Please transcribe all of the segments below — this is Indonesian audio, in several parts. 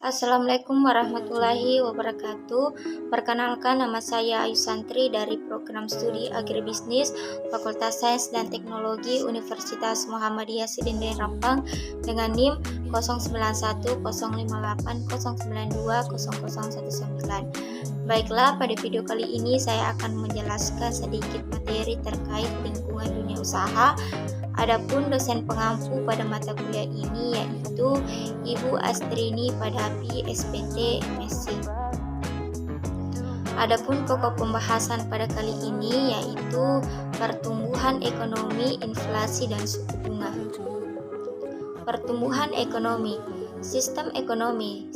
Assalamualaikum warahmatullahi wabarakatuh. Perkenalkan, nama saya Ayu Santri dari Program Studi Agribisnis Fakultas Sains dan Teknologi Universitas Muhammadiyah Sidin Rampang dengan NIM 09109809200019. Baiklah, pada video kali ini saya akan menjelaskan sedikit materi terkait lingkungan dunia usaha. Adapun dosen pengampu pada mata kuliah ini yaitu Ibu Astrini Padapi, SPT, MSc. Adapun pokok pembahasan pada kali ini yaitu pertumbuhan ekonomi, inflasi, dan suku bunga. Pertumbuhan ekonomi. Sistem ekonomi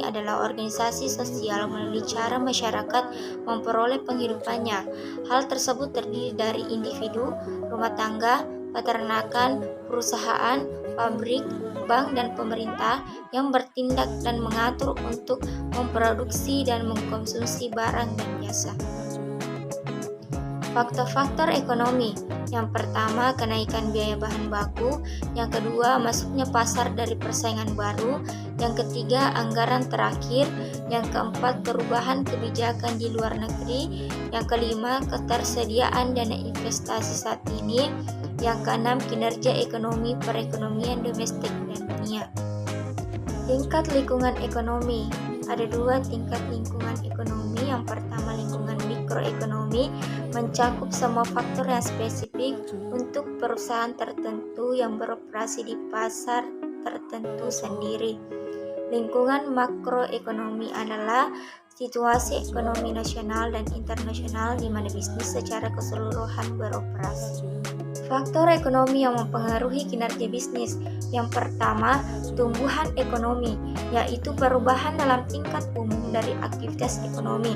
adalah organisasi sosial melalui cara masyarakat memperoleh penghidupannya. Hal tersebut terdiri dari individu, rumah tangga, peternakan, perusahaan, pabrik, bank, dan pemerintah yang bertindak dan mengatur untuk memproduksi dan mengkonsumsi barang dan jasa. Faktor-faktor ekonomi. Yang pertama, kenaikan biaya bahan baku. Yang kedua, masuknya pasar dari persaingan baru. Yang ketiga, anggaran terakhir. Yang keempat, perubahan kebijakan di luar negeri. Yang kelima, ketersediaan dana investasi saat ini. Yang keenam, kinerja ekonomi perekonomian domestik dan dunia. Tingkat lingkungan ekonomi. Ada dua tingkat lingkungan ekonomi. Yang pertama, lingkungan mikroekonomi, mencakup semua faktor yang spesifik untuk perusahaan tertentu yang beroperasi di pasar tertentu sendiri. Lingkungan makroekonomi adalah situasi ekonomi nasional dan internasional di mana bisnis secara keseluruhan beroperasi. Faktor ekonomi yang mempengaruhi kinerja bisnis. Yang pertama, tumbuhan ekonomi, yaitu perubahan dalam tingkat umum dari aktivitas ekonomi.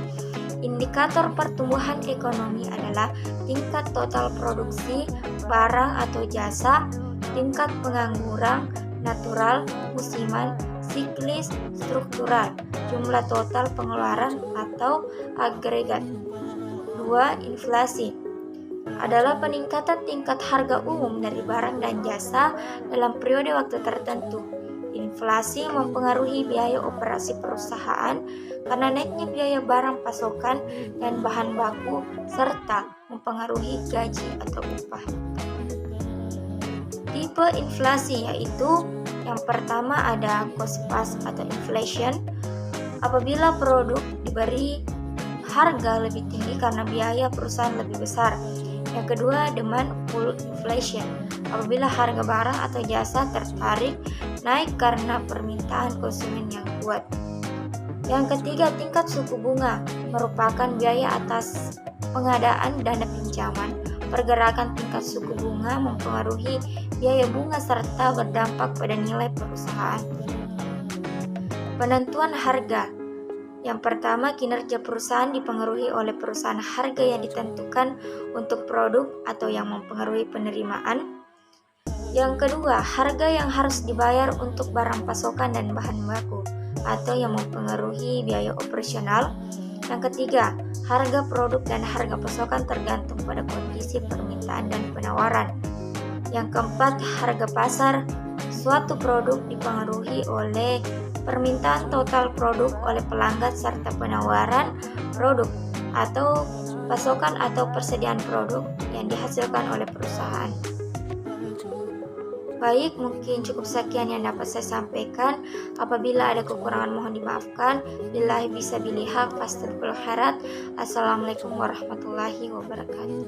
Indikator pertumbuhan ekonomi adalah tingkat total produksi barang atau jasa, tingkat pengangguran natural, musiman, siklis, struktural, jumlah total pengeluaran atau agregat. 2. Inflasi adalah peningkatan tingkat harga umum dari barang dan jasa dalam periode waktu tertentu. Inflasi mempengaruhi biaya operasi perusahaan karena naiknya biaya barang pasokan dan bahan baku serta mempengaruhi gaji atau upah. Tipe inflasi yaitu yang pertama ada cost plus atau inflation, apabila produk diberi harga lebih tinggi karena biaya perusahaan lebih besar. Yang kedua, demand pull inflation, apabila harga barang atau jasa tertarik naik karena permintaan konsumen yang kuat. Yang ketiga, tingkat suku bunga, merupakan biaya atas pengadaan dana pinjaman. Pergerakan tingkat suku bunga mempengaruhi biaya bunga serta berdampak pada nilai perusahaan. Penentuan harga. Yang pertama, kinerja perusahaan dipengaruhi oleh perusahaan harga yang ditentukan untuk produk atau yang mempengaruhi penerimaan. Yang kedua, harga yang harus dibayar untuk barang pasokan dan bahan baku atau yang mempengaruhi biaya operasional. Yang ketiga, harga produk dan harga pasokan tergantung pada kondisi permintaan dan penawaran. Yang keempat, harga pasar. Suatu produk dipengaruhi oleh permintaan total produk oleh pelanggan serta penawaran produk atau pasokan atau persediaan produk yang dihasilkan oleh perusahaan. Baik, mungkin cukup sekian yang dapat saya sampaikan. Apabila ada kekurangan mohon dimaafkan. Billahi bisabilillah, fastaghfirul khairat. Assalamualaikum warahmatullahi wabarakatuh.